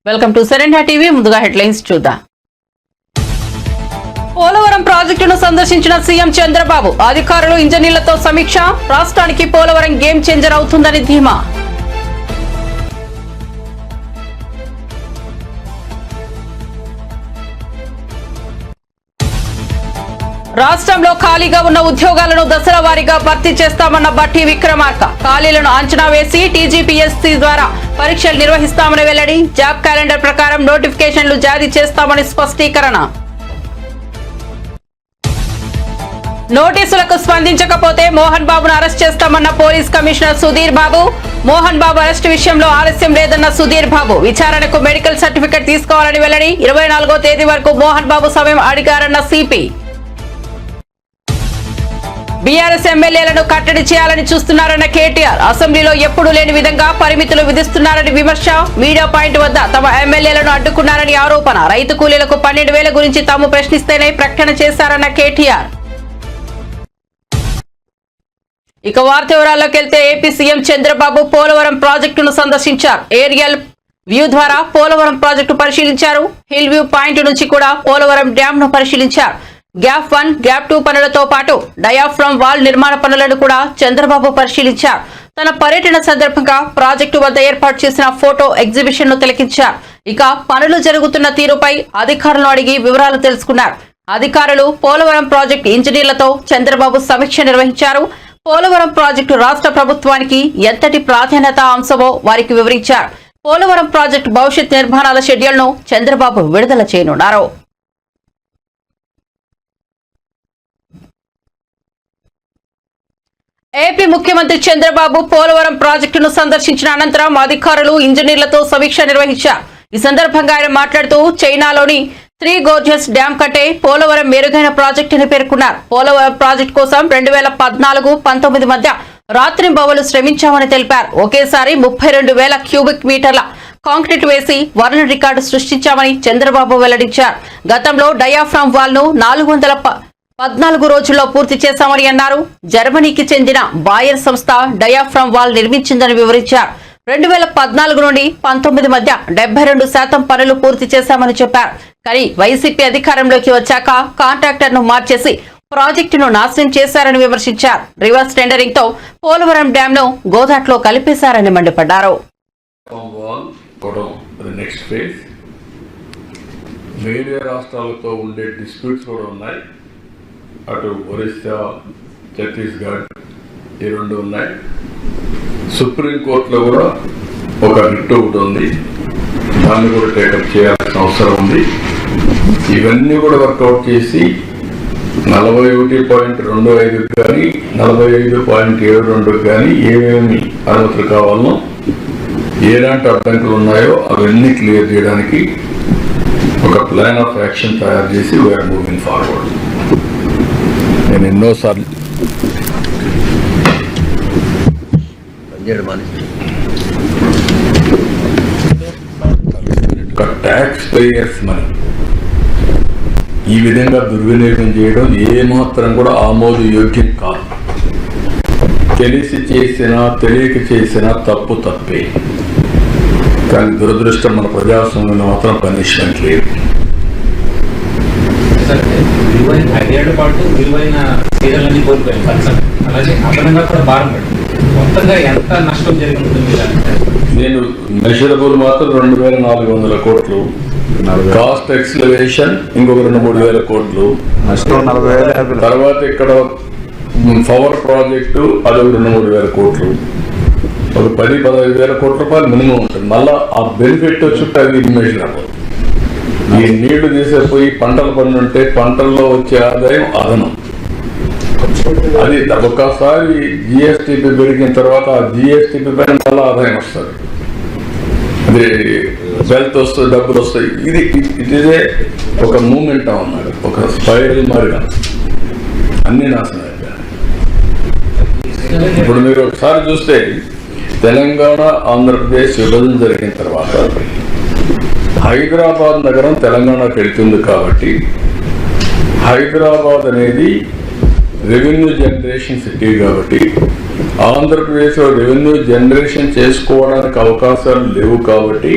Welcome to సెరెండా TV. ముందుగా headlines చూద్దాం. పోలవరం ప్రాజెక్టును సందర్శించిన సీఎం చంద్రబాబు, అధికారులు ఇంజనీర్లతో సమీక్ష. రాష్ట్రానికి పోలవరం గేమ్ చేంజర్ అవుతుందని ధీమా. రాష్ట్రంలో ఖాళీగా ఉన్న ఉద్యోగాలను దశల వారీగా భర్తీ చేస్తామన్న బట్టి విక్రమార్క, ఖాళీలను అంచనా వేసి టీజీపీఎస్సీ ద్వారా పరీక్షలు నిర్వహిస్తామని వెల్లడి. జాబ్ క్యాలెండర్ ప్రకారం నోటిఫికేషన్లు జారీ చేస్తామని స్పష్టీకరణ. నోటీసులకు స్పందించకపోతే మోహన్ బాబును అరెస్ట్ చేస్తామన్న police commissioner Sudheer Babu. Mohan Babu arrest విషయంలో ఆలస్యం లేదన్న సుధీర్ బాబు, విచారణకు మెడికల్ సర్టిఫికెట్ తీసుకోవాలని వెల్లడి. 24వ తేదీ వరకు మోహన్ బాబు సమయం అడిగారన్న సిపి. బీఆర్ఎస్ ఎమ్మెల్యేలను కట్టడి చేయాలని చూస్తున్నారన్న కేటీఆర్, అసెంబ్లీలో ఎప్పుడూ లేని విధంగా పరిమితులు విధిస్తున్నారని విమర్శ. మీడియా పాయింట్ వద్ద తమ ఎమ్మెల్యేలను అడ్డుకున్నారని ఆరోపణ. రైతు కూలీలకు 12,000 గురించి తాము ప్రశ్నిస్తేనే ప్రకటన చేశారన్న కేటీఆర్. ఇక వార్త వివరాల్లోకి వెళ్తే ఏపీ సీఎం చంద్రబాబు పోలవరం ప్రాజెక్టును సందర్శించారు. ఏరియల్ వ్యూ ద్వారా పోలవరం ప్రాజెక్టు పరిశీలించారు. హిల్ వ్యూ పాయింట్ నుంచి కూడా పోలవరం డ్యామ్ ను పరిశీలించారు. గ్యాప్ 1, గ్యాప్ 2 పనులతో పాటు డయాఫ్రమ్ వాల్ నిర్మాణ పనులను కూడా చంద్రబాబు పరిశీలించారు. తన పర్యటన సందర్భంగా ప్రాజెక్టు వద్ద ఏర్పాటు చేసిన ఫోటో ఎగ్జిబిషన్ ను తిలకించారు. ఇక పనులు జరుగుతున్న తీరుపై అధికారులను అడిగి వివరాలు తెలుసుకున్నారు. అధికారులు పోలవరం ప్రాజెక్టు ఇంజనీర్లతో చంద్రబాబు సమీక్ష నిర్వహించారు. పోలవరం ప్రాజెక్టు రాష్ట్ర ప్రభుత్వానికి ఎంతటి ప్రాధాన్యత అంశమో వారికి వివరించారు. పోలవరం ప్రాజెక్టు భవిష్యత్ నిర్మాణాల షెడ్యూల్ ను చంద్రబాబు విడుదల చేయనున్నారు. ఏపీ ముఖ్యమంత్రి చంద్రబాబు పోలవరం ప్రాజెక్టును సందర్శించిన అనంతరం అధికారులు ఇంజనీర్లతో సమీక్ష నిర్వహించారు. ఈ సందర్భంగా ఆయన మాట్లాడుతూ చైనాలోని 3 గోర్జెస్ డ్యాం కంటే పోలవరం మెరుగైన ప్రాజెక్టు అని పేర్కొన్నారు. పోలవరం ప్రాజెక్టు కోసం 2014-19 మధ్య రాత్రింబవళ్లు శ్రమించామని తెలిపారు. ఒకేసారి 32,000 క్యూబిక్ మీటర్ల కాంక్రీట్ వేసి వరల్డ్ రికార్డు సృష్టించామని చంద్రబాబు వెల్లడించారు. గతంలో డయాఫ్రామ్ వాల్ ను 414 రోజుల్లో పూర్తి చేశామని అన్నారు. జర్మనీకి చెందిన బాయర్ సంస్థ డయాఫ్రామ్ వాల్ నిర్మించిందని వివరించారు. 2014 నుండి 19 మధ్య 72% పనులు పూర్తి చేశామని చెప్పారు. కానీ వైసీపీ అధికారంలోకి వచ్చాక కాంట్రాక్టర్ ను మార్చేసి ప్రాజెక్టును నాశనం చేశారని విమర్శించారు. రివర్స్ టెండరింగ్ తో పోలవరం డ్యామ్ ను గోదాట్లో కలిపేశారని మండిపడ్డారు. వేరే రాష్ట్రాలతో ఉండే డిస్ప్యూట్స్ కూడా ఉన్నాయి. అటు ఒరిస్సా, ఛత్తీస్గఢ్ ఈ 2 ఉన్నాయి. సుప్రీంకోర్టులో కూడా ఒక రిట్ ఒకటి ఉంది, దాన్ని కూడా టేకప్ చేయాల్సిన అవసరం ఉంది. ఇవన్నీ కూడా వర్కౌట్ చేసి 41.25 కానీ 45.72 కానీ ఏమేమి అనుమతులు కావాలనో, ఎలాంటి అడ్డంకులు ఉన్నాయో అవన్నీ క్లియర్ చేయడానికి ఒక ప్లాన్ ఆఫ్ యాక్షన్ తయారు చేసి వీఆర్ మూవింగ్ ఫార్వర్డ్. నేను ఎన్నోసార్లు ట్యాక్స్ పేయర్స్ మనీ ఈ విధంగా దుర్వినియోగం చేయడం ఏమాత్రం కూడా ఆమోదయోగ్యం కాదు. తెలిసి చేసినా తెలియక చేసినా తప్పే. కానీ దురదృష్టం మన ప్రజాస్వామ్యంలో మాత్రం పనిష్మెంట్ లేదు. ఐదేళ్ల పాటు విలువైన చీరలన్నీ కోల్పోయాయి. అలాగే అదనంగా కూడా భారం పడింది. మొత్తంగా ఎంత నష్టం జరుగుతుంది? నేను మెషరబుల్ మాత్రం 2,400 కోట్లు, కాస్ట్ ఎక్స్లవేషన్ ఇంకొక 2-3 కోట్లు, తర్వాత ఇక్కడ పవర్ ప్రాజెక్టు అదొక 2-3 కోట్లు, ఒక 10-15 కోట్ల రూపాయలు మినిమం ఉంటుంది. మళ్ళా ఆ బెనిఫిట్ వచ్చి అది మెషరబుల్. ఈ నీళ్లు తీసేపోయి పంటలు పండుంటే పంటల్లో వచ్చే ఆదాయం అదనం. అది ఒకసారి జిఎస్టిపి పెరిగిన తర్వాత ఆ జిఎస్టిపి పైన మళ్ళీ ఆదాయం వస్తుంది. అది వెల్త్ వస్తుంది, డబ్బులు వస్తాయి. ఇదే ఒక మూమెంట్ అన్నాడు, ఒక స్పైరల్ మారిగా అన్ని నాశనం అయిపోయాయి. ఇప్పుడు మీరు ఒకసారి చూస్తే తెలంగాణ ఆంధ్రప్రదేశ్ విభజన జరిగిన తర్వాత హైదరాబాద్ నగరం తెలంగాణకు వెళ్తుంది. కాబట్టి హైదరాబాద్ అనేది రెవెన్యూ జనరేషన్ సిటీ కాబట్టి ఆంధ్రప్రదేశ్లో రెవెన్యూ జనరేషన్ చేసుకోవడానికి అవకాశాలు లేవు. కాబట్టి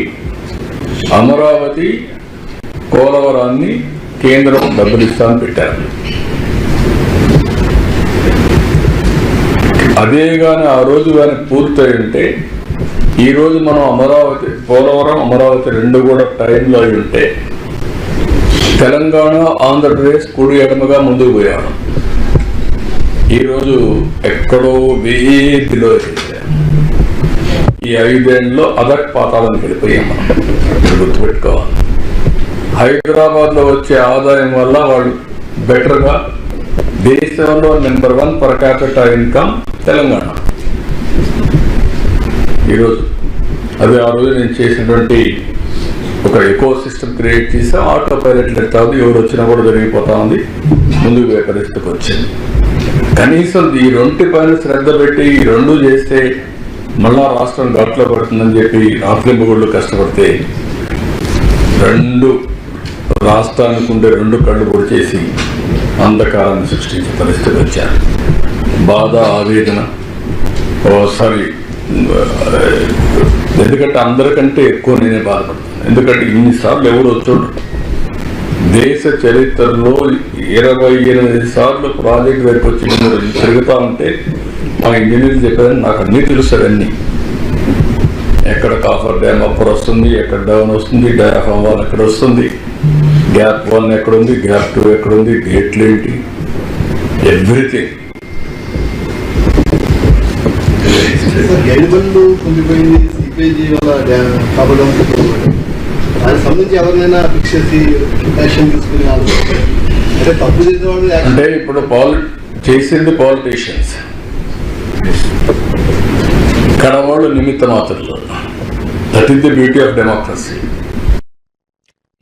అమరావతి పోలవరాన్ని కేంద్రం డబ్బులు ఇస్తామని పెట్టారు. అదే కానీ ఆ రోజు కానీ పూర్తయి ఉంటే ఈరోజు మనం పోలవరం అమరావతి రెండు కూడా టైంలో అయి ఉంటే తెలంగాణ ఆంధ్రప్రదేశ్ కుడి ఎడమగా ముందుకు పోయాము. ఈరోజు ఎక్కడో వేదిలో ఈ 5 ఏళ్ళలో అదట్ పాతాలను వెళ్ళిపోయాం. మనం గుర్తుపెట్టుకోవాలి. హైదరాబాద్లో వచ్చే ఆదాయం వల్ల వాళ్ళు బెటర్గా దేశంలో number 1 per capital income Telangana ఈరోజు. అది ఆ రోజు నేను చేసినటువంటి ఒక ఎకో సిస్టమ్ క్రియేట్ చేసి ఆటో పైలట్ ఎడతా ఉంది, ఎవరు వచ్చినా కూడా జరిగిపోతా ఉంది, ముందుకు పోయే పరిస్థితికి వచ్చింది. కనీసం ఈ 2 పైన శ్రద్ధ పెట్టి ఈ 2 చేస్తే మళ్ళా రాష్ట్రం ఘాట్లో పడుతుందని చెప్పి రాత్రింబగుళ్ళు కష్టపడితే 2 రాష్ట్రానికి ఉండే 2 కళ్ళు పొడి చేసి అంధకారాన్ని సృష్టించే పరిస్థితి వచ్చారు. బాధ, ఆవేదన ఓసారి. ఎందుకంటే అందరికంటే ఎక్కువ నేనే బాధపడతాను. ఎందుకంటే ఇన్నిసార్లు ఎవరు వచ్చాడు. దేశ చరిత్రలో 28 సార్లు ప్రాజెక్ట్ వైపు వచ్చి తిరుగుతా ఉంటే మా ఇంజనీర్లు చెప్పారని నాకు అన్నీ తెలుస్తారన్నీ. ఎక్కడ కాఫర్ డ్యామ్ అప్పర్ వస్తుంది, ఎక్కడ డౌన్ వస్తుంది, డయాఫామ్ వాల్ ఎక్కడ వస్తుంది, గ్యాప్ 1 ఎక్కడుంది, గ్యాప్ 2 ఎక్కడుంది, గేట్లు ఏంటి, ఎవ్రీథింగ్. గైడ్బండ్లు కుంగిపోయింది, సిపేజీ వల్ల కాబట్టి దానికి సంబంధించి ఎవరినైనా ఫిక్స్ చేసి యాక్షన్ తీసుకుని అంటే తప్పు చేసేవాళ్ళు అంటే ఇప్పుడు చేసింది పాలిటీషియన్స్, కడవాళ్ళు నిమిత్త మాత్రలు. That is the beauty of democracy.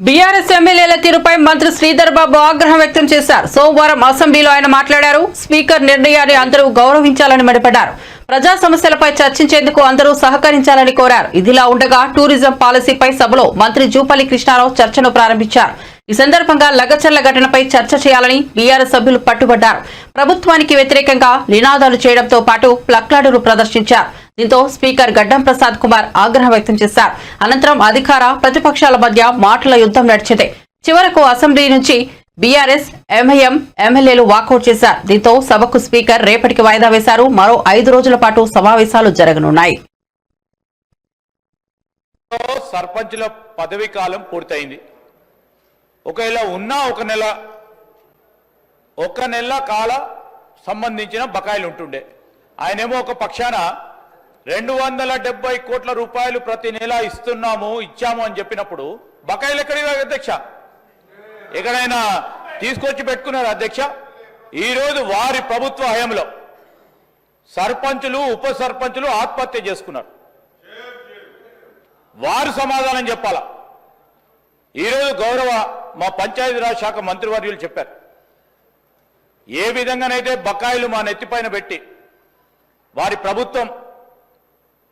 BRS ఎమ్మెల్యేల తీరుపై మంత్రి శ్రీధర్ బాబు ఆగ్రహం వ్యక్తం చేశారు. సోమవారం అసెంబ్లీలో ఆయన మాట్లాడారు. స్పీకర్ నిర్ణయాన్ని అందరూ గౌరవించాలని మండిపడ్డారు. ప్రజా సమస్యలపై చర్చించేందుకు అందరూ సహకరించాలని కోరారు. ఇదిలా ఉండగా టూరిజం పాలసీపై సభలో మంత్రి జూపల్లి కృష్ణారావు చర్చను ప్రారంభించారు. ఈ సందర్భంగా లగచర్ల ఘటనపై చర్చ చేయాలని బీఆర్ఎస్ సభ్యులు పట్టుబడ్డారు. ప్రభుత్వానికి వ్యతిరేకంగా నినాదాలు చేయడంతో పాటు ప్లక్లాడులు ప్రదర్శించారు. దీంతో స్పీకర్ గడ్డం ప్రసాద్ కుమార్ ఆగ్రహం వ్యక్తం చేశారు. అనంతరం అధికార ప్రతిపక్షాల మధ్య మాటల యుద్ధం నడిచింది. చివరకు అసెంబ్లీ నుంచి బీఆర్ఎస్, ఎంఐఎం ఎమ్మెల్యేలు వాకౌట్ చేశారు. దీంతో సభకు స్పీకర్ రేపటికి వాయిదా వేశారు. మరో 5 రోజుల పాటు సమావేశాలు జరగనున్నాయి. సర్పంచుల పదవీ కాలం పూర్తయింది. ఒకవేళ ఉన్న ఒక నెల కాల సంబంధించిన బకాయిలు ఉంటుండే. ఆయనేమో ఒక పక్షాన 270 కోట్ల రూపాయలు ప్రతి నెల ఇచ్చాము అని చెప్పినప్పుడు బకాయిలు ఎక్కడికి అధ్యక్ష? ఎక్కడైనా తీసుకొచ్చి పెట్టుకున్నారు అధ్యక్ష? ఈరోజు వారి ప్రభుత్వ హయాంలో సర్పంచులు, ఉప సర్పంచులు ఆత్మహత్య చేసుకున్నారు. వారు సమాధానం చెప్పాలా? ఈరోజు గౌరవ మా పంచాయతీరాజ్ శాఖ మంత్రివర్యులు చెప్పారు, ఏ విధంగానైతే బకాయిలు మా నెత్తిపైన పెట్టి వారి ప్రభుత్వం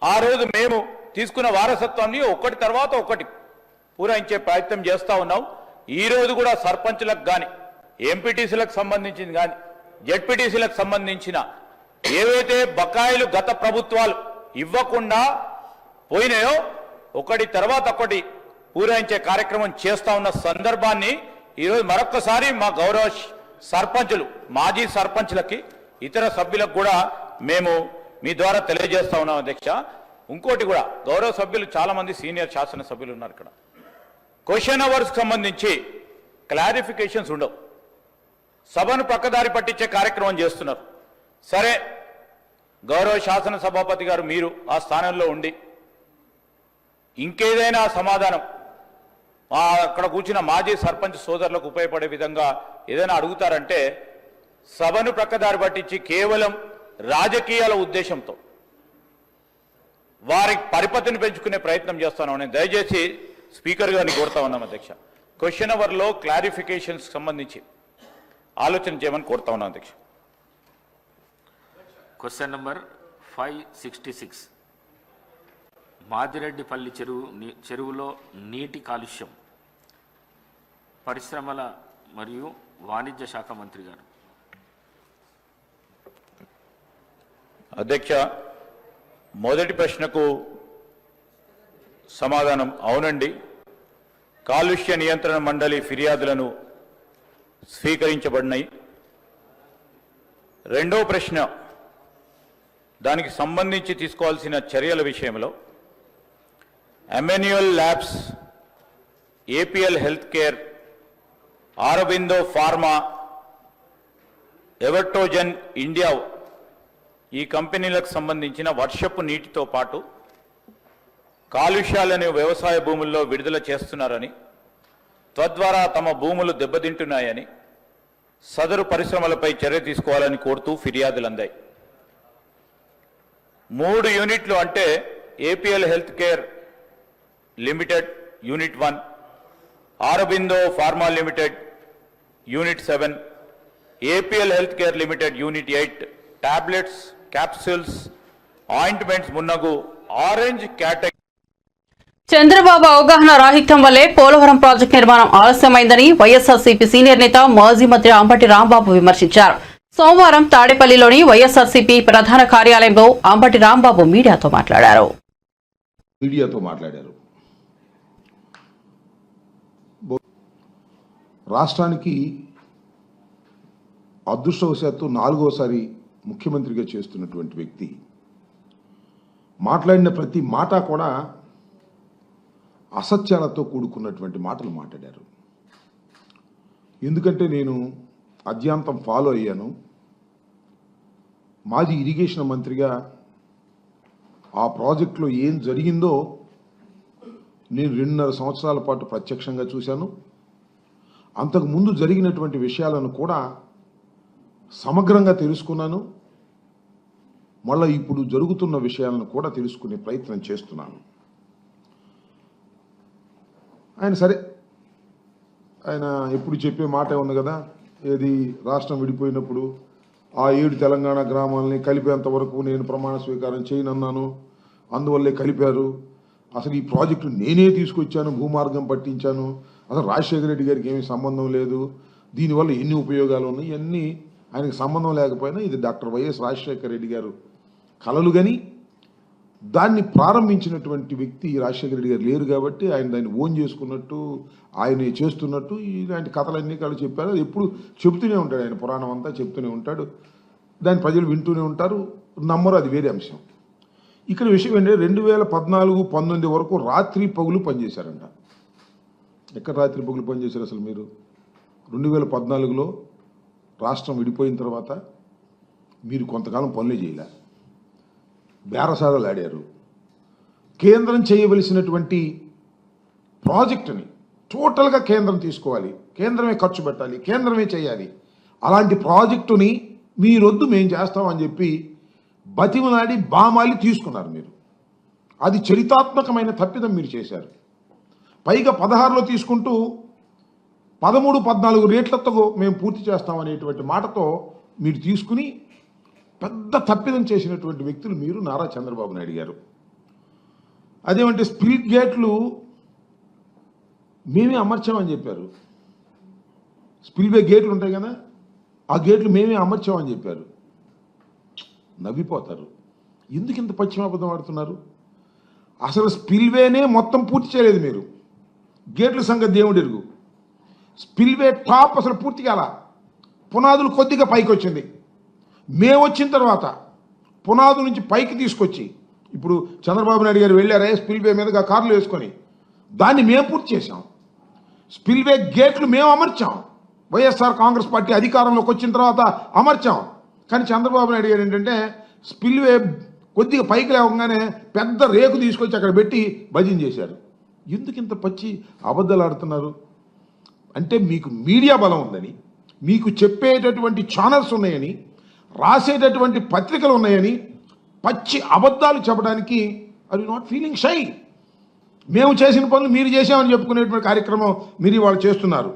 ఆ రోజు మేము తీసుకున్న వారసత్వాన్ని ఒకటి తర్వాత ఒకటి పూరించే ప్రయత్నం చేస్తూ ఉన్నాం. ఈరోజు కూడా సర్పంచులకు కానీ, ఎంపీటీసీలకు సంబంధించింది కానీ, జెడ్పీటీసీలకు సంబంధించిన ఏవైతే బకాయిలు గత ప్రభుత్వాలు ఇవ్వకుండా పోయినాయో ఒకటి తర్వాత ఒకటి పూరించే కార్యక్రమం చేస్తూ ఉన్న సందర్భాన్ని ఈరోజు మరొక్కసారి మా గౌరవ సర్పంచులు, మాజీ సర్పంచులకి, ఇతర సభ్యులకు కూడా మేము మీ ద్వారా తెలియజేస్తా ఉన్నాం అధ్యక్ష. ఇంకోటి కూడా గౌరవ సభ్యులు చాలా మంది సీనియర్ శాసన సభ్యులు ఉన్నారు. ఇక్కడ క్వశ్చన్ అవర్స్ సంబంధించి క్లారిఫికేషన్స్ ఉండవు, సభను పక్కదారి పట్టించే కార్యక్రమం చేస్తున్నారు. సరే, గౌరవ శాసన సభాపతి గారు మీరు ఆ స్థానంలో ఉండి ఇంకేదైనా సమాధానం అక్కడ కూర్చున్న మాజీ సర్పంచ్ సోదరులకు ఉపయోగపడే విధంగా ఏదైనా అడుగుతారంటే సభను ప్రక్కదారి పట్టించి కేవలం రాజకీయాల ఉద్దేశంతో వారి పరిపతిని పెంచుకునే ప్రయత్నం చేస్తాను. నేను దయచేసి స్పీకర్ గారిని కోరుతా ఉన్నాం అధ్యక్ష, క్వశ్చన్ అవర్లో క్లారిఫికేషన్స్ సంబంధించి ఆలోచన చేయమని కోరుతా ఉన్నాం అధ్యక్ష. క్వశ్చన్ నెంబర్ 566, మాదిరెడ్డిపల్లి చెరువులో నీటి కాలుష్యం. పరిశ్రమల మరియు వాణిజ్య శాఖ మంత్రి గారు. అధ్యక్ష, మొదటి ప్రశ్నకు సమాధానం అవునండి. కాలుష్య నియంత్రణ మండలి ఫిర్యాదులను స్వీకరించబడినాయి. రెండో ప్రశ్న, దానికి సంబంధించి తీసుకోవాల్సిన చర్యల విషయంలో Emmanuel Labs, APL Health Care, Aurobindo Pharma, Evertogen India ఈ కంపెనీలకు సంబంధించిన వర్షపు నీటితో పాటు కాలుష్యాలను వ్యవసాయ భూముల్లో విడుదల చేస్తున్నారని, తద్వారా తమ భూములు దెబ్బతింటున్నాయని, సదరు పరిశ్రమలపై చర్య తీసుకోవాలని కోరుతూ ఫిర్యాదులు అందాయి. 3 యూనిట్లు అంటే APL Health Care Limited unit 1, Aurobindo Pharma Limited unit 7, APL Health Care Limited unit 8 tablets, capsules, ointments మున్నగు ఆరెంజ్ కేటగిరీ. చంద్రబాబు అవగాహన రాహిత్యం వల్లే పోలవరం ప్రాజెక్టు నిర్మాణం ఆలస్యమైందని వైఎస్ఆర్సీపీ సీనియర్ నేత మాజీ మంత్రి అంబటి రాంబాబు విమర్శించారు. సోమవారం తాడేపల్లిలోని వైఎస్ఆర్సీపీ ప్రధాన కార్యాలయంలో అంబటి రాంబాబు మీడియాతో మాట్లాడారు. రాష్ట్రానికి అదృష్టవశాత్తు 4వసారి ముఖ్యమంత్రిగా చేస్తున్నటువంటి వ్యక్తి మాట్లాడిన ప్రతి మాట కూడా అసత్యాలతో కూడుకున్నటువంటి మాటలు మాట్లాడారు. ఎందుకంటే నేను అద్యాంతం ఫాలో అయ్యాను. మాజీ ఇరిగేషన్ మంత్రిగా ఆ ప్రాజెక్టులో ఏం జరిగిందో నేను 2.5 సంవత్సరాల పాటు ప్రత్యక్షంగా చూశాను. అంతకు ముందు జరిగినటువంటి విషయాలను కూడా సమగ్రంగా తెలుసుకున్నాను. మళ్ళీ ఇప్పుడు జరుగుతున్న విషయాలను కూడా తెలుసుకునే ప్రయత్నం చేస్తున్నాను. ఆయన ఎప్పుడు చెప్పే మాట ఉంది కదా, ఏది రాష్ట్రం విడిపోయినప్పుడు ఆ 7 తెలంగాణ గ్రామాలని కలిపేంత వరకు నేను ప్రమాణ స్వీకారం చేయనన్నాను, అందువల్లే కలిపారు, అసలు ఈ ప్రాజెక్టు నేనే తీసుకొచ్చాను, భూమార్గం పట్టించాను, అసలు రాజశేఖర రెడ్డి గారికి ఏమీ సంబంధం లేదు, దీనివల్ల ఎన్ని ఉపయోగాలు ఉన్నాయి, ఇవన్నీ ఆయనకు సంబంధం లేకపోయినా ఇది డాక్టర్ వైఎస్ రాజశేఖర రెడ్డి గారు కలలు గని దాన్ని ప్రారంభించినటువంటి వ్యక్తి రాజశేఖర రెడ్డి గారు లేరు కాబట్టి ఆయన దాన్ని ఓన్ చేసుకున్నట్టు, ఆయన చేస్తున్నట్టు ఇలాంటి కథలన్నీ కూడా చెప్పారు. అది ఎప్పుడు చెబుతూనే ఉంటాడు, ఆయన పురాణం అంతా చెప్తూనే ఉంటాడు, దాన్ని ప్రజలు వింటూనే ఉంటారు, నమ్మరు, అది వేరే అంశం. ఇక్కడ విషయం ఏంటంటే 2014-19 వరకు రాత్రి పగులు పనిచేశారంట. ఎక్కడ రాత్రి పగులు పనిచేశారు అసలు మీరు? 2014లో రాష్ట్రం విడిపోయిన తర్వాత మీరు కొంతకాలం పనులే చేయలే, బేరసారాలు ఆడారు. కేంద్రం చేయవలసినటువంటి ప్రాజెక్టుని టోటల్గా కేంద్రం తీసుకోవాలి, కేంద్రమే ఖర్చు పెట్టాలి, కేంద్రమే చేయాలి, అలాంటి ప్రాజెక్టుని మీరొద్దు మేము చేస్తామని చెప్పి బతిమలాడి బామాలి తీసుకున్నారు మీరు. అది చరితాత్మకమైన తప్పిదం మీరు చేశారు. పైగా 16లో తీసుకుంటూ 13-14 రేట్లతో మేము పూర్తి చేస్తామనేటువంటి మాటతో మీరు తీసుకుని పెద్ద తప్పిదం చేసినటువంటి వ్యక్తులు మీరు, నారా చంద్రబాబు నాయుడు గారు. అదేమంటే స్పిల్ గేట్లు మేమే అమర్చామని చెప్పారు. స్పిల్వే గేట్లు ఉంటాయి కదా, ఆ గేట్లు మేమే అమర్చామని చెప్పారు. నవ్విపోతారు. ఎందుకు ఇంత పశ్చిమాబద్ధం ఆడుతున్నారు? అసలు స్పిల్వేనే మొత్తం పూర్తి చేయలేదు మీరు. గేట్ల సంగతి దేవుడు ఎరుగు. స్పిల్వే టాప్ అసలు పూర్తి కాల, పునాదులు కొద్దిగా పైకి వచ్చింది. మేము వచ్చిన తర్వాత పునాదుల నుంచి పైకి తీసుకొచ్చి ఇప్పుడు చంద్రబాబు నాయుడు గారు వెళ్ళారే స్పిల్వే మీదుగా కార్లు వేసుకొని, దాన్ని మేము పూర్తి చేశాం. స్పిల్వే గేట్లు మేము అమర్చాం. వైఎస్ఆర్ కాంగ్రెస్ పార్టీ అధికారంలోకి వచ్చిన తర్వాత అమర్చాం. కానీ చంద్రబాబు నాయుడు గారు ఏంటంటే స్పిల్వే కొద్దిగా పైకి లేవగానే పెద్ద రేకు తీసుకొచ్చి అక్కడ పెట్టి భజన చేశారు. ఎందుకు ఇంత పచ్చి అబద్ధాలు ఆడుతున్నారు? అంటే మీకు మీడియా బలం ఉందని, మీకు చెప్పేటటువంటి ఛానల్స్ ఉన్నాయని, రాసేటటువంటి పత్రికలు ఉన్నాయని పచ్చి అబద్ధాలు చెప్పడానికి are you not feeling shy? మేము చేసిన పనులు మీరు చేసామని చెప్పుకునేటువంటి కార్యక్రమం మీరు వాళ్ళు చేస్తున్నారు.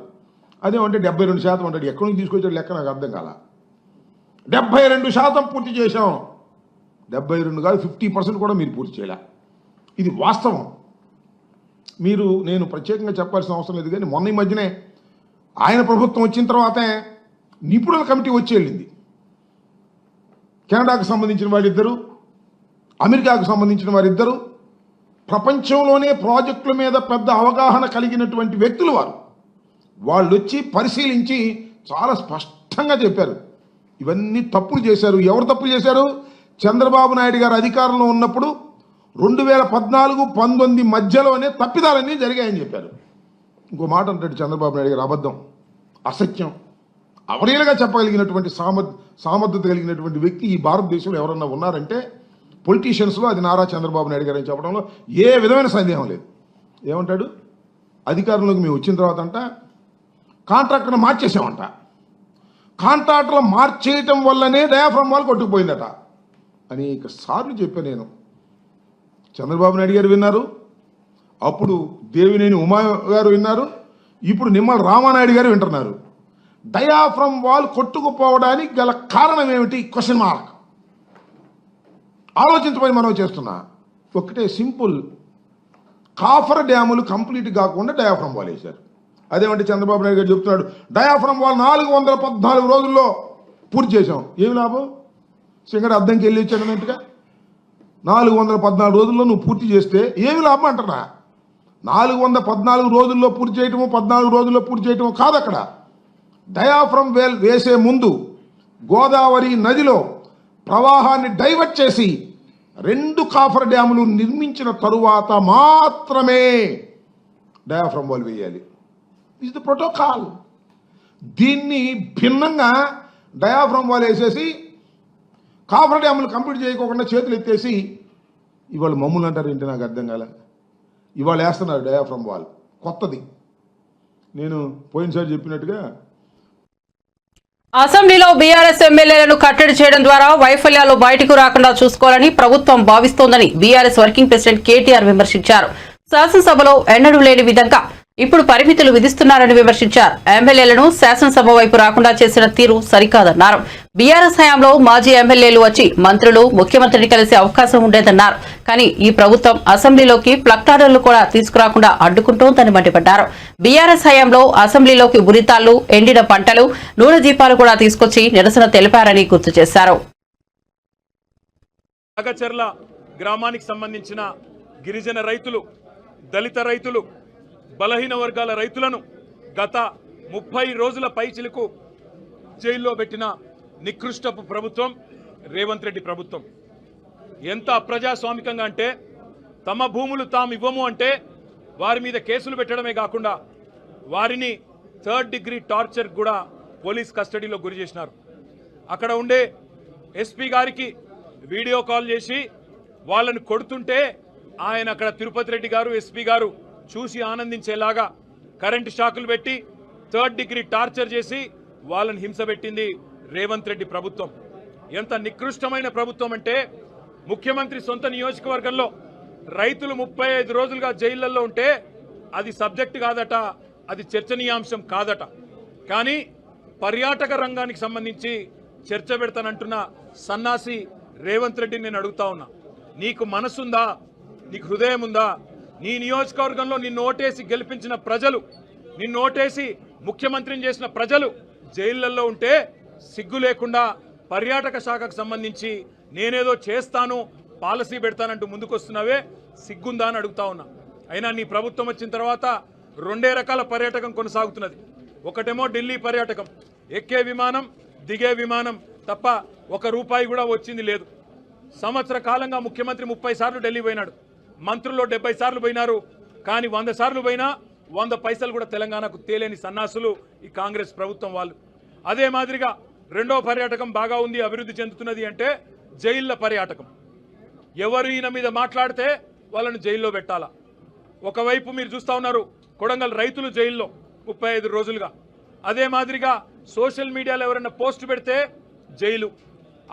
అదేమంటే 72% అంటాడు. ఎక్కడి నుంచి తీసుకొచ్చాడు లెక్క నాకు అర్థం కాల. 72% పూర్తి చేశాం. 72 కాదు, 50% కూడా మీరు పూర్తి చేయలే. ఇది వాస్తవం. మీరు, నేను ప్రత్యేకంగా చెప్పాల్సిన అవసరం లేదు. కానీ మొన్న ఈ మధ్యనే ఆయన ప్రభుత్వం వచ్చిన తర్వాతే నిపుణుల కమిటీ వచ్చి వెళ్ళింది. కెనడాకు సంబంధించిన వారిద్దరు, అమెరికాకు సంబంధించిన వారిద్దరు, ప్రపంచంలోనే ప్రాజెక్టుల మీద పెద్ద అవగాహన కలిగినటువంటి వ్యక్తులు వాళ్ళు వచ్చి పరిశీలించి చాలా స్పష్టంగా చెప్పారు ఇవన్నీ తప్పులు చేశారు. ఎవరు తప్పులు చేశారు? చంద్రబాబు నాయుడు గారు అధికారంలో ఉన్నప్పుడు 2014-19 మధ్యలోనే తప్పిదాలన్నీ జరిగాయని చెప్పారు. ఇంకో మాట అంటాడు చంద్రబాబు నాయుడు గారు, అబద్ధం, అసత్యం. అవలీలగా చెప్పగలిగినటువంటి సామర్థ్యత కలిగినటువంటి వ్యక్తి ఈ భారతదేశంలో ఎవరన్నా ఉన్నారంటే పొలిటీషియన్స్లో అది నారా చంద్రబాబు నాయుడు గారు అని చెప్పడంలో ఏ విధమైన సందేహం లేదు. ఏమంటాడు? అధికారంలోకి మేము వచ్చిన తర్వాత అంట కాంట్రాక్టర్ని మార్చేసామంట. కాంట్రాక్టర్లు మార్చేయటం వల్లనే డయాఫ్రమ్ వాల్ కొట్టుకుపోయిందట అనేక సార్లు చెప్పాను నేను. చంద్రబాబు నాయుడు గారు విన్నారు, అప్పుడు దేవినేని ఉమా గారు విన్నారు, ఇప్పుడు నిమ్మల రామానాయుడు గారు వింటున్నారు. డయాఫ్రమ్ వాల్ కొట్టుకుపోవడానికి గల కారణం ఏమిటి? Question mark. ఆలోచించమని మనం చేస్తున్నా. ఒకటే సింపుల్, కాఫర్ డ్యాములు కంప్లీట్ కాకుండా డయాఫ్రమ్ వాల్ వేశారు. అదేమంటే చంద్రబాబు నాయుడు గారు చెప్తున్నాడు డయాఫ్రమ్ వాల్ 414 రోజుల్లో పూర్తి చేశాం. ఏమి లాభం? సింగర్ అద్దంకి వెళ్ళి వచ్చాడు అన్నట్టుగా 414 రోజుల్లో నువ్వు పూర్తి చేస్తే ఏమి లాభం అంటున్నా. 414 రోజుల్లో పూర్తి చేయటము 14 రోజుల్లో పూర్తి చేయటము కాదు. అక్కడ డయాఫ్రమ్ వేల్ వేసే ముందు గోదావరి నదిలో ప్రవాహాన్ని డైవర్ట్ చేసి 2 కాఫర్ డ్యాములు నిర్మించిన తరువాత మాత్రమే డయాఫ్రమ్ వాల్ వేయాలి. Is the protocol. దీన్ని భిన్నంగా డయాఫ్రమ్ వాల్ వేసేసి కాఫర్ డ్యాములు కంప్లీట్ చేయకోకుండా చేతులు ఎత్తేసి ఇవాళ మమ్మల్ని అంటారు ఏంటి నాకు అర్థం కాలే. ఇవాళ వేస్తున్నారు డయాఫ్రమ్ వాల్ కొత్తది. నేను పోయినసారి చెప్పినట్టుగా అసెంబ్లీలో బీఆర్ఎస్ ఎమ్మెల్యేలను కట్టడి చేయడం ద్వారా వైఫల్యాలు బయటకు రాకుండా చూసుకోవాలని ప్రభుత్వం భావిస్తోందని బీఆర్ఎస్ వర్కింగ్ ప్రెసిడెంట్ కేటీఆర్ విమర్శించారు. శాసనసభలో ఎన్నడూ లేని విధంగా ఇప్పుడు పరిమితులు విధిస్తున్నారని విమర్శించారు. ఎమ్మెల్యేలను శాసనసభ వైపు రాకుండా చేసిన తీరు సరికాదన్నారు. బీఆర్ఎస్ హయాంలో మాజీ ఎమ్మెల్యేలు వచ్చి మంత్రులు ముఖ్యమంత్రిని కలిసే అవకాశం ఉండేదన్నారు. కానీ ఈ ప్రభుత్వం అసెంబ్లీలోకి ప్లక్టార్డులు కూడా తీసుకురాకుండా అడ్డుకుంటోందని మండిపడ్డారు. బీఆర్ఎస్ హయాంలో అసెంబ్లీలోకి ఉరితాళ్లు, ఎండిన పంటలు, నూనె దీపాలు కూడా తీసుకొచ్చి నిరసన తెలిపారని గుర్తు చేశారు. నాగచర్ల గ్రామానికి సంబంధించిన గిరిజన రైతులు, దళిత రైతులు, బలహీన వర్గాల రైతులను గత 30 రోజుల పైచిలకు జైల్లో పెట్టిన నికృష్టపు ప్రభుత్వం రేవంత్ రెడ్డి ప్రభుత్వం. ఎంత అప్రజాస్వామికంగా అంటే తమ భూములు తాము ఇవ్వము అంటే వారి మీద కేసులు పెట్టడమే కాకుండా వారిని 3rd డిగ్రీ టార్చర్ కూడా పోలీస్ కస్టడీలో గురి చేసినారు. అక్కడ ఉండే ఎస్పీ గారికి వీడియో కాల్ చేసి వాళ్ళని కొడుతుంటే ఆయన అక్కడ తిరుపతి రెడ్డి గారు, ఎస్పీ గారు చూసి ఆనందించేలాగా కరెంటు షాకులు పెట్టి 3rd డిగ్రీ టార్చర్ చేసి వాళ్ళని హింస పెట్టింది రేవంత్ రెడ్డి ప్రభుత్వం. ఎంత నికృష్టమైన ప్రభుత్వం అంటే ముఖ్యమంత్రి సొంత నియోజకవర్గంలో రైతులు 35 రోజులుగా జైళ్లలో ఉంటే అది సబ్జెక్ట్ కాదట, అది చర్చనీయాంశం కాదట. కానీ పర్యాటక రంగానికి సంబంధించి చర్చ పెడతానంటున్న సన్నాసి రేవంత్ రెడ్డిని నేను అడుగుతా ఉన్నా, నీకు మనసుందా? నీకు హృదయం ఉందా? నీ నియోజకవర్గంలో నిన్ను ఓటేసి గెలిపించిన ప్రజలు, నిన్ను ఓటేసి ముఖ్యమంత్రిని చేసిన ప్రజలు జైళ్లలో ఉంటే సిగ్గు లేకుండా పర్యాటక శాఖకు సంబంధించి నేనేదో చేస్తాను, పాలసీ పెడతానంటూ ముందుకొస్తున్నావే, సిగ్గుందా అని అడుగుతా ఉన్నా. అయినా నీ ప్రభుత్వం వచ్చిన తర్వాత 2 రకాల పర్యాటకం కొనసాగుతున్నది. ఒకటేమో ఢిల్లీ పర్యాటకం, ఎక్కే విమానం, దిగే విమానం తప్ప ₹1 కూడా వచ్చింది లేదు. సంవత్సర కాలంగా ముఖ్యమంత్రి 30 సార్లు ఢిల్లీ పోయినాడు, మంత్రుల్లో 70 సార్లు పోయినారు. కానీ 100 సార్లు పోయినా 100 పైసలు కూడా తెలంగాణకు తేలేని సన్నాసులు ఈ కాంగ్రెస్ ప్రభుత్వం వాళ్ళు. అదే మాదిరిగా రెండో పర్యాటకం బాగా ఉంది, అభివృద్ధి చెందుతున్నది అంటే జైళ్ల పర్యాటకం. ఎవరు ఈయన మీద మాట్లాడితే వాళ్ళను జైల్లో పెట్టాలా. ఒకవైపు మీరు చూస్తూ ఉన్నారు కొడంగల్ రైతులు జైల్లో 35 రోజులుగా. అదే మాదిరిగా సోషల్ మీడియాలో ఎవరైనా పోస్ట్ పెడితే జైలు.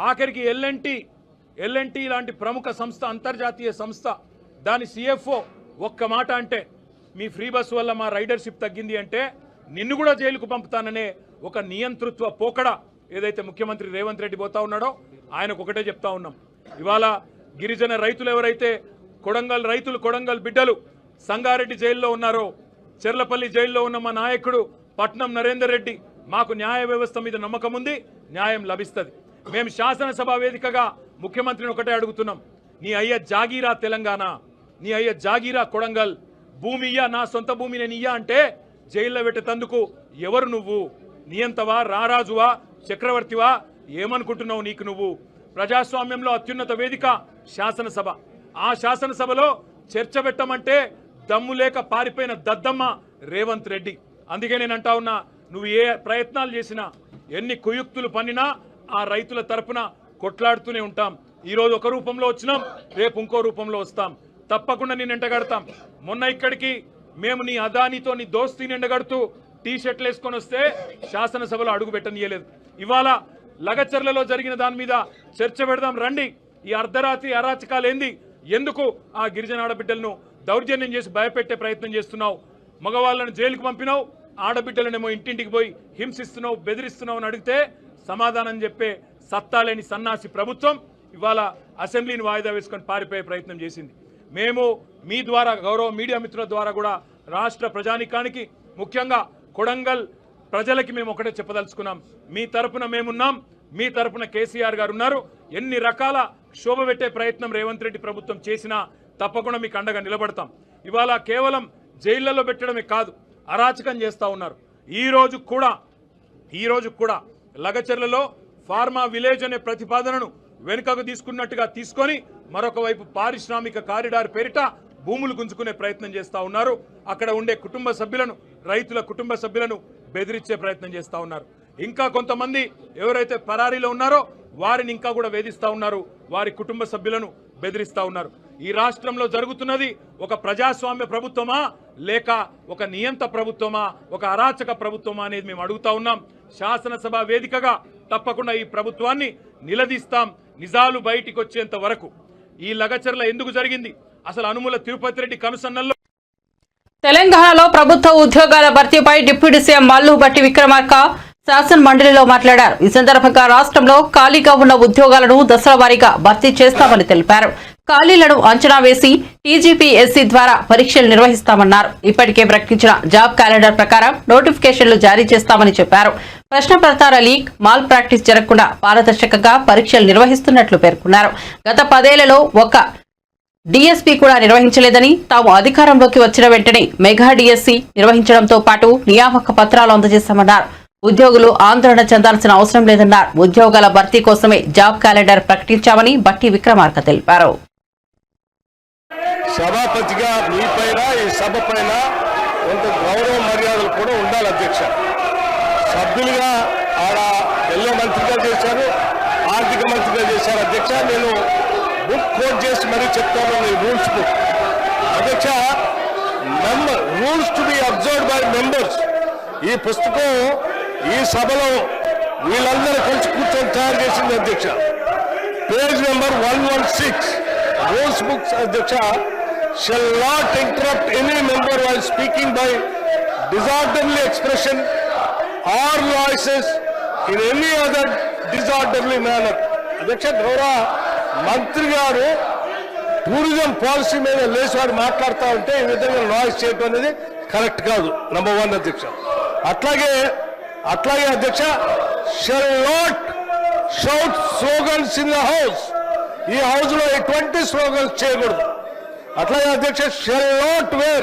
ఆఖరికి ఎల్ఎన్టీ లాంటి ప్రముఖ సంస్థ, అంతర్జాతీయ సంస్థ, దాని CFO ఒక్క మాట అంటే మీ ఫ్రీ బస్ వల్ల మా రైడర్షిప్ తగ్గింది అంటే నిన్ను కూడా జైలుకు పంపుతాననే ఒక నియంతృత్వ పోకడ ఏదైతే ముఖ్యమంత్రి రేవంత్ రెడ్డి పోతా ఉన్నాడో ఆయనకు ఒకటే చెప్తా ఉన్నాం. ఇవాళ గిరిజన రైతులు ఎవరైతే కొడంగల్ రైతులు, కొడంగల్ బిడ్డలు సంగారెడ్డి జైల్లో ఉన్నారో, చెర్లపల్లి జైల్లో ఉన్న మా నాయకుడు పట్నం నరేందర్ రెడ్డి, మాకు న్యాయ వ్యవస్థ మీద నమ్మకం ఉంది, న్యాయం లభిస్తుంది. మేము శాసనసభ వేదికగా ముఖ్యమంత్రిని ఒకటే అడుగుతున్నాం, నీ అయ్య జాగీరా తెలంగాణ, నీ అయ్య జాగీరా కొడంగల్ భూమి ఇయ్యా, నా సొంత భూమి నేను ఇయ్యా అంటే జైల్లో పెట్టేందుకు ఎవరు నువ్వు? నియంతవా, రారాజువా, చక్రవర్తివా? ఏమనుకుంటున్నావు నీకు నువ్వు? ప్రజాస్వామ్యంలో అత్యున్నత వేదిక శాసనసభ. ఆ శాసనసభలో చర్చ పెట్టమంటే దమ్ము లేక పారిపోయిన దద్దమ్మ రేవంత్ రెడ్డి. అందుకే నేను అంటా ఉన్నా, నువ్వు ఏ ప్రయత్నాలు చేసినా, ఎన్ని కుయుక్తులు పన్నినా ఆ రైతుల తరపున కొట్లాడుతూనే ఉంటాం. ఈరోజు ఒక రూపంలో వచ్చినాం, రేపు ఇంకో రూపంలో వస్తాం. తప్పకుండా నేను ఎండగడతాం. మొన్న ఇక్కడికి మేము నీ అదానితో నీ దోస్తీని ఎండగడుతూ టీ షర్ట్లు వేసుకొని వస్తే శాసనసభలో అడుగు పెట్టనీయలేదు. ఇవాళ లగచర్లలో జరిగిన దాని మీద చర్చ పెడదాం రండి. ఈ అర్ధరాత్రి అరాచకాలు ఏంది? ఎందుకు ఆ గిరిజన ఆడబిడ్డలను దౌర్జన్యం చేసి భయపెట్టే ప్రయత్నం చేస్తున్నావు? మగవాళ్ళను జైలుకు పంపినావు, ఆడబిడ్డలనేమో ఇంటింటికి పోయి హింసిస్తున్నావు, బెదిరిస్తున్నావు అని అడిగితే సమాధానం చెప్పే సత్తా లేని సన్నాసి ప్రభుత్వం ఇవాళ అసెంబ్లీని వాయిదా వేసుకొని పారిపోయే ప్రయత్నం చేసింది. మేము మీ ద్వారా, గౌరవ మీడియా మిత్రుల ద్వారా కూడా రాష్ట్ర ప్రజానికానికి, ముఖ్యంగా కొడంగల్ ప్రజలకి మేము ఒకటే చెప్పదలుచుకున్నాం. మీ తరపున మేమున్నాం, మీ తరపున కేసీఆర్ గారు ఉన్నారు. ఎన్ని రకాల శోభ పెట్టే ప్రయత్నం రేవంత్ రెడ్డి ప్రభుత్వం చేసినా తప్పకుండా మీకు అండగా నిలబడతాం. ఇవాళ కేవలం జైళ్లలో పెట్టడమే కాదు, అరాచకం చేస్తూ ఉన్నారు. ఈ రోజు కూడా లగచర్లలో ఫార్మా విలేజ్ అనే ప్రతిపాదనను వెనుకకు తీసుకున్నట్టుగా తీసుకొని మరొక వైపు పారిశ్రామిక కారిడార్ పేరిట భూములు గుంజుకునే ప్రయత్నం చేస్తూ ఉన్నారు. అక్కడ ఉండే కుటుంబ సభ్యులను, రైతుల కుటుంబ సభ్యులను బెదిరించే ప్రయత్నం చేస్తూ ఉన్నారు. ఇంకా కొంతమంది ఎవరైతే పరారీలో ఉన్నారో వారిని ఇంకా కూడా వేధిస్తూ ఉన్నారు, వారి కుటుంబ సభ్యులను బెదిరిస్తూ ఉన్నారు. ఈ రాష్ట్రంలో జరుగుతున్నది ఒక ప్రజాస్వామ్య ప్రభుత్వమా లేక ఒక నియంత ప్రభుత్వమా, ఒక అరాచక ప్రభుత్వమా అనేది మేము అడుగుతా ఉన్నాం. శాసనసభ వేదికగా తప్పకుండా ఈ ప్రభుత్వాన్ని నిలదీస్తాం. నిజాలు బయటికి వచ్చేంత వరకు ఈ లగచర్ల ఎందుకు జరిగింది, అసలు అనుముల తిరుపతి రెడ్డి కనుసన్నల్లో తెలంగాణలో ప్రభుత్వ ఉద్యోగాల భర్తీపై డిప్యూటీ సీఎం మల్లు భట్టి విక్రమార్క శాసన మండలిలో మాట్లాడారు. ఈ సందర్భంగా రాష్ట్రంలో ఖాళీగా ఉన్న ఉద్యోగాలను దశల వారీగా భర్తీ చేస్తామని తెలిపారు. ఖాళీలను అంచనా వేసి టీజీపీఎస్సీ ద్వారా పరీక్షలు నిర్వహిస్తామన్నారు. ఇప్పటికే ప్రకటించిన జాబ్ క్యాలెండర్ ప్రకారం నోటిఫికేషన్లు జారీ చేస్తామని చెప్పారు. ప్రశ్నపత్రాల లీక్, మాల్ ప్రాక్టీస్ జరగకుండా పారదర్శకంగా పరీక్షలు నిర్వహిస్తున్నట్లు పేర్కొన్నారు. గత 10 ఏళ్లలో ఒక డీఎస్పీ కూడా నిర్వహించలేదని, తాము అధికారంలోకి వచ్చిన వెంటనే మెగా డీఎస్సీ నిర్వహించడంతో పాటు నియామక పత్రాలు అందజేశామన్నారు. ఉద్యోగులు ఆందోళన చెందాల్సిన అవసరం లేదన్నారు. ఉద్యోగాల భర్తీ కోసమే జాబ్ క్యాలెండర్ ప్రకటించామని భట్టి విక్రమార్క తెలిపారు. సభాపతిగా మీ పైన, ఈ సభ పైన కొంత గౌరవ మర్యాదలు కూడా ఉండాలి అధ్యక్ష. సభ్యులుగా ఆడ ఎల్లో మంత్రిగా చేశారు, ఆర్థిక మంత్రిగా చేశారు అధ్యక్ష. నేను బుక్ కోట్ చేసి మరీ చెప్తాను, రూల్స్ బుక్ అధ్యక్ష. Rules to be observed by members. ఈ పుస్తకం ఈ సభలో వీళ్ళందరూ కలిసి కూర్చొని తయారు చేసింది అధ్యక్ష. పేజ్ నెంబర్ 116 రూల్స్ బుక్స్ అధ్యక్ష. shall not interrupt any member while speaking by disorderly expression or noises in any other disorderly manner. అధ్యక్ష, గౌరవ మంత్రి గారు టూరిజం పాలసీ మీద లేచి వారు మాట్లాడుతూ ఉంటే ఈ విధంగా నాయిస్ చేయడం అనేది కరెక్ట్ కాదు. నంబర్ 1 అధ్యక్ష. అట్లాగే అధ్యక్ష, shall not shout slogans in the house. ఈ హౌస్ లో ఎటువంటి స్లోగన్స్ చేయకూడదు. అట్లాగే అధ్యక్ష, shall not wear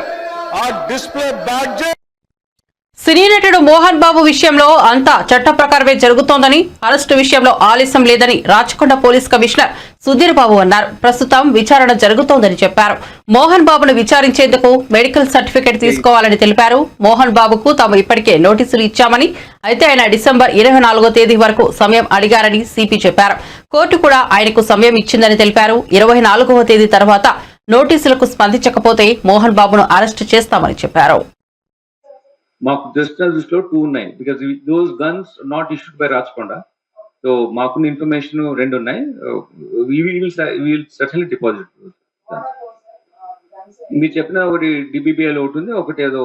or display badges. సినీ నటుడు మోహన్ బాబు విషయంలో అంతా చట్ట ప్రకారమే జరుగుతోందని, అరెస్టు విషయంలో ఆలస్యం లేదని రాచకొండ పోలీస్ కమిషనర్ సుధీర్ బాబు అన్నారు. ప్రస్తుతం విచారణ జరుగుతోందని చెప్పారు. మోహన్ బాబును విచారించేందుకు మెడికల్ సర్టిఫికెట్ తీసుకోవాలని తెలిపారు. మోహన్ బాబుకు తాము ఇప్పటికే నోటీసులు ఇచ్చామని, అయితే ఆయన డిసెంబర్ 24వ తేదీ వరకు సమయం అడిగారని సిపి చెప్పారు. కోర్టు కూడా ఆయనకు సమయం ఇచ్చిందని తెలిపారు. 24వ తేదీ తర్వాత నోటీసులకు స్పందించకపోతే మోహన్ బాబును అరెస్టు చేస్తామని చెప్పారు. మాకు జస్ట్ లో 2 ఉన్నాయి, because those guns not issued by Rachakonda. So మాకున్న ఇన్ఫర్మేషన్ 2 ఉన్నాయి. Will certainly deposit. మీరు చెప్పిన ఒకటి డిబిబిఎల్ ఒకటి ఉంది, ఒకటి ఏదో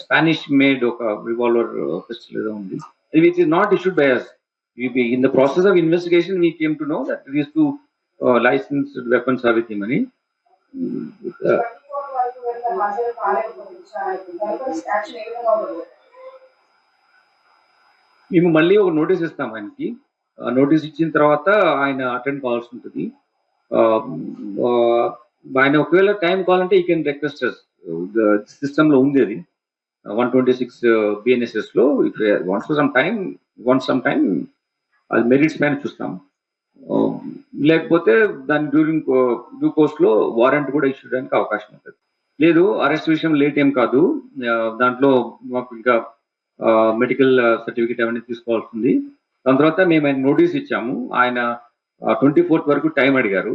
స్పానిష్ మేడ్ ఒక రివాల్వర్ పిస్టల్ ఏదో ఉంది, which is not issued by us. In the process of investigation we came to know that these 2 licensed weapons are with him అని. మేము మళ్ళీ ఒక నోటీస్ ఇస్తాం ఆయనకి. నోటీస్ ఇచ్చిన తర్వాత ఆయన అటెండ్ కావాల్సి ఉంటుంది. ఆయన ఒకవేళ టైం కావాలంటే ఈ కెన్ రిక్వెస్ట్ సిస్టమ్ లో ఉంది అది 126 BNSS లో సమ్ టైం అది మెరిట్స్ పైన చూస్తాం. లేకపోతే దాని డ్యూ కోర్స్ లో వారెంట్ కూడా ఇష్యూ చేయడానికి అవకాశం ఉంటుంది. లేదు అరెస్ట్ విషయం లేట్ ఏం కాదు, దాంట్లో మాకు ఇంకా మెడికల్ సర్టిఫికేట్ అవన్నీ తీసుకోవాల్సింది. దాని తర్వాత మేము ఆయన నోటీస్ ఇచ్చాము. ఆయన 24th వరకు టైం అడిగారు.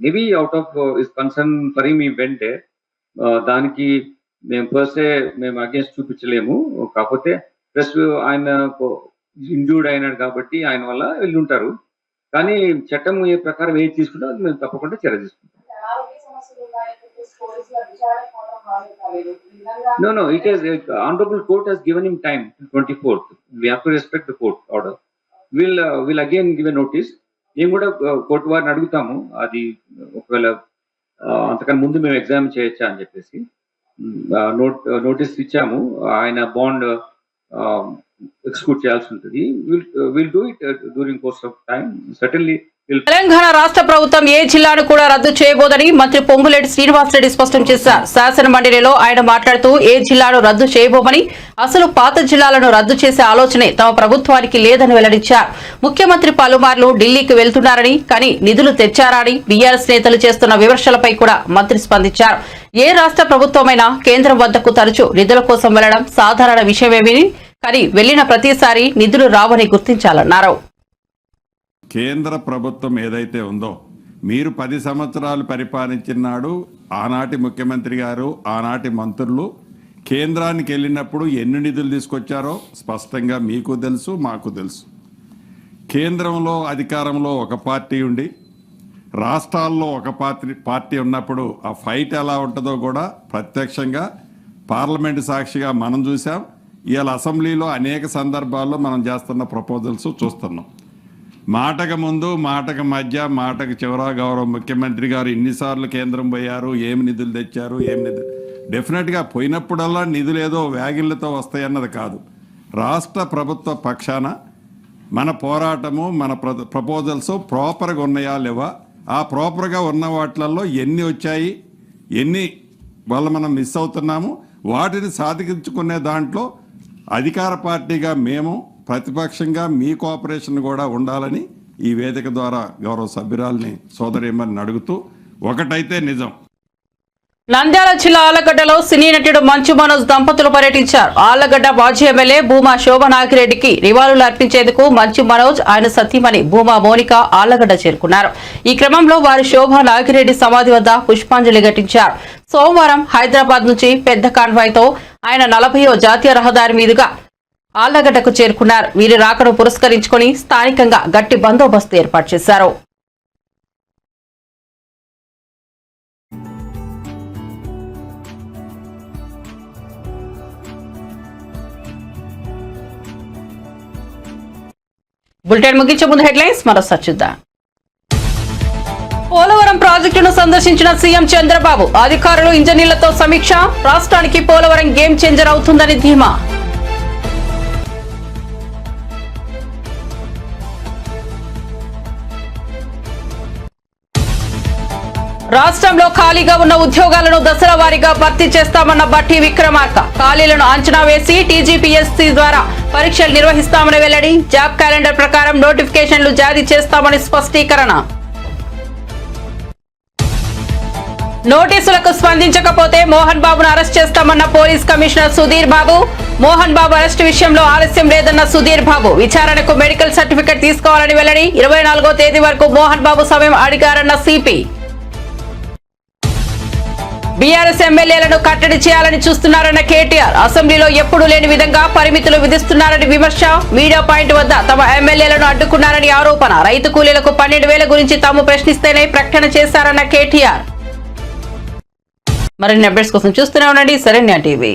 Maybe out of is concern for him ఈ వెంటే దానికి మేము ఫస్టే మేము అగేన్స్ట్ చూపించలేము. కాకపోతే ప్లస్ ఆయన ఇంజూర్డ్ అయినాడు కాబట్టి ఆయన వల్ల వెళ్ళుంటారు. కానీ చట్టం ఏ ప్రకారం ఏది తీసుకుంటే అది మేము తప్పకుండా చర్య తీసుకుంటాం. No, it is honorable court has given him time till 24th. We have to respect the court order. We'll again give a notice. మేము కూడా కోర్టు వారిని అడుగుతాము, అది ఒకవేళ అంతకన్నా ముందు మేము ఎగ్జామ్ చేయొచ్చా అని చెప్పేసి నోటీస్ ఇచ్చాము. ఆయన బాండ్ ఎక్స్క్యూట్ చేయాల్సి ఉంటుంది. Will do it during course of time certainly. Telangana రాష్ట్ర ప్రభుత్వం ఏ జిల్లాను కూడా రద్దు చేయబోదని మంత్రి పొంగులేటి శ్రీనివాసరెడ్డి స్పష్టం చేశారు. శాసన మండలిలో ఆయన మాట్లాడుతూ ఏ జిల్లాను రద్దు చేయబోమని, అసలు పాత జిల్లాలను రద్దు చేసే ఆలోచనే తమ ప్రభుత్వానికి లేదని వెల్లడించారు. ముఖ్యమంత్రి పలుమార్లు ఢిల్లీకి వెళ్తున్నారని, కానీ నిధులు తెచ్చారా అని బీఆర్ఎస్ నేతలు చేస్తున్న విమర్శలపై కూడా మంత్రి స్పందించారు. ఏ రాష్ట్ర ప్రభుత్వమైనా కేంద్రం వద్దకు తరచూ నిధుల కోసం వెళ్లడం సాధారణ విషయమేమని, కానీ వెళ్లిన ప్రతిసారి నిధులు రావని గుర్తించాలన్నారు. కేంద్ర ప్రభుత్వం ఏదైతే ఉందో, మీరు 10 సంవత్సరాలు పరిపాలించినాడు ఆనాటి ముఖ్యమంత్రి గారు, ఆనాటి మంత్రులు కేంద్రానికి వెళ్ళినప్పుడు ఎన్ని నిధులు తీసుకొచ్చారో స్పష్టంగా మీకు తెలుసు, మాకు తెలుసు. కేంద్రంలో అధికారంలో ఒక పార్టీ ఉండి రాష్ట్రాల్లో ఒక పార్టీ ఉన్నప్పుడు ఆ ఫైట్ ఎలా ఉంటుందో కూడా ప్రత్యక్షంగా పార్లమెంటు సాక్షిగా మనం చూసాం. ఇవాళ అసెంబ్లీలో అనేక సందర్భాల్లో మనం చేస్తున్న ప్రపోజల్స్ చూస్తున్నాం. మాటకు ముందు, మాటకు మధ్య, మాటకు చివర గౌరవ ముఖ్యమంత్రి గారు ఇన్నిసార్లు కేంద్రం పోయారు, ఏమి నిధులు తెచ్చారు, ఏమి నిధులు డెఫినెట్గా పోయినప్పుడల్లా నిధులు ఏదో వ్యాగిళ్లతో వస్తాయన్నది కాదు. రాష్ట్ర ప్రభుత్వ పక్షాన మన పోరాటము, మన ప్రపోజల్స్ ప్రాపర్గా ఉన్నాయా లేవా, ఆ ప్రాపర్గా ఉన్న వాటిలలో ఎన్ని వచ్చాయి, ఎన్ని వల్ల మనం మిస్ అవుతున్నాము, వాటిని సాధించుకునే దాంట్లో అధికార పార్టీగా మేము, ప్రతిపక్షంగా మీ కోఆపరేషన్ కూడా ఉండాలని ఈ వేదిక ద్వారా గౌరవ సభ్యురాల్ని సోదరిమని అడుగుతూ, ఒకటైతే నిజం, నంద్యాల జిల్లా ఆళ్లగడ్డలో సినీ నటుడు మంచు మనోజ్ దంపతులు పర్యటించారు. ఆళ్లగడ్డ మాజీ ఎమ్మెల్యే భూమా శోభనాగిరెడ్డికి నివాళులు అర్పించేందుకు మంచు మనోజ్, ఆయన సతీమణి భూమా మోనిక ఆళ్లగడ్డ చేరుకున్నారు. ఈ క్రమంలో వారు శోభనాగిరెడ్డి సమాధి వద్ద పుష్పాంజలి ఘటించారు. సోమవారం హైదరాబాద్ నుంచి పెద్ద కాన్వాయ్తో ఆయన 40వ జాతీయ రహదారి మీదుగా ఆళ్లగడ్డకు చేరుకున్నారు. వీరి రాకను పురస్కరించుకుని స్థానికంగా గట్టి బందోబస్తు ఏర్పాటు చేశారు. బులెటిన్ ముగించే ముందు హెడ్లైన్స్ మరోసారి చూద్దాం. పోలవరం ప్రాజెక్టును సందర్శించిన సీఎం చంద్రబాబు, అధికారులు ఇంజనీర్లతో సమీక్ష, రాష్ట్రానికి పోలవరం గేమ్ చేంజర్ అవుతుందని ధీమా. రాష్ట్రంలో ఖాళీగా ఉన్న ఉద్యోగాలను దశల వారీగా భర్తీ చేస్తామన్న బట్టి విక్రమార్క, ఖాళీలను అంచనా వేసి టీజీపీఎస్సీ ద్వారా పరీక్షలు నిర్వహిస్తామని వెల్లడి, జాబ్ క్యాలెండర్ ప్రకారం నోటిఫికేషన్లు జారీ చేస్తామని స్పష్టీకరణ. నోటీసులకు స్పందించకపోతే మోహన్ బాబును అరెస్ట్ చేస్తామన్న police commissioner Sudheer Babu, Mohan Babu arrest విషయంలో ఆలస్యం లేదన్న సుధీర్ బాబు, విచారణకు మెడికల్ సర్టిఫికెట్ తీసుకోవాలని వెల్లడి, 24వ తేదీ వరకు మోహన్ బాబు సమయం అడిగారన్న సిపి. బీఆర్ఎస్ ఎమ్మెల్యేలను కట్టడి చేయాలని చూస్తున్నారన్న కేటీఆర్, అసెంబ్లీలో ఎప్పుడూ లేని విధంగా పరిమితులు విధిస్తున్నారని విమర్శ, మీడియా పాయింట్ వద్ద తమ ఎమ్మెల్యేలను అడ్డుకున్నారని ఆరోపణ, రైతు కూలీలకు 12,000 గురించి తాము ప్రశ్నిస్తేనే ప్రకటన చేశారన్న కేటీఆర్. మరిన్ని అప్డేట్స్ కోసం చూస్తూనే ఉండండి శరణ్య టీవీ.